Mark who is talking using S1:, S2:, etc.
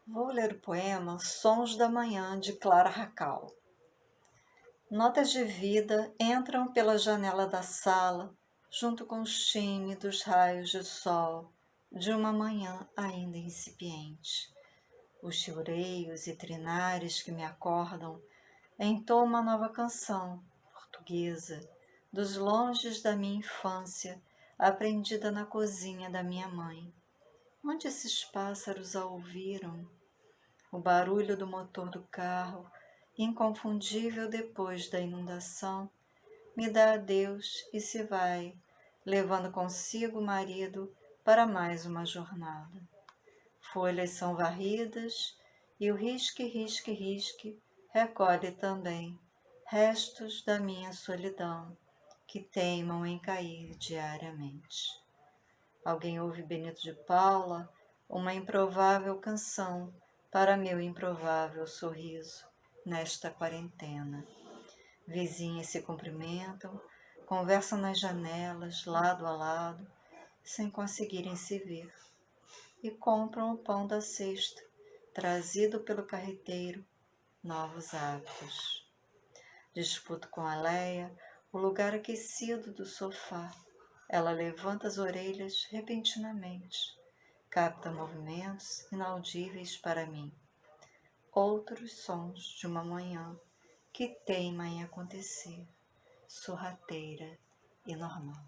S1: Vou ler o poema Sons da Manhã, de Clara Racal. Notas de vida entram pela janela da sala, junto com os tímidos raios de sol de uma manhã ainda incipiente. Os chileios e trinares que me acordam entoam uma nova canção portuguesa, dos longes da minha infância, aprendida na cozinha da minha mãe. Onde esses pássaros a ouviram? O barulho do motor do carro, inconfundível depois da inundação, me dá adeus e se vai, levando consigo o marido para mais uma jornada. Folhas são varridas e o risque recolhe também restos da minha solidão que teimam em cair diariamente. Alguém ouve Benito de Paula, uma improvável canção para meu improvável sorriso nesta quarentena. Vizinhas se cumprimentam, conversam nas janelas, lado a lado, sem conseguirem se ver, e compram o pão da cesta, trazido pelo carreteiro, novos hábitos. Disputo com a Leia o lugar aquecido do sofá. Ela levanta as orelhas repentinamente, capta movimentos inaudíveis para mim. Outros sons de uma manhã que teima em acontecer, sorrateira e normal.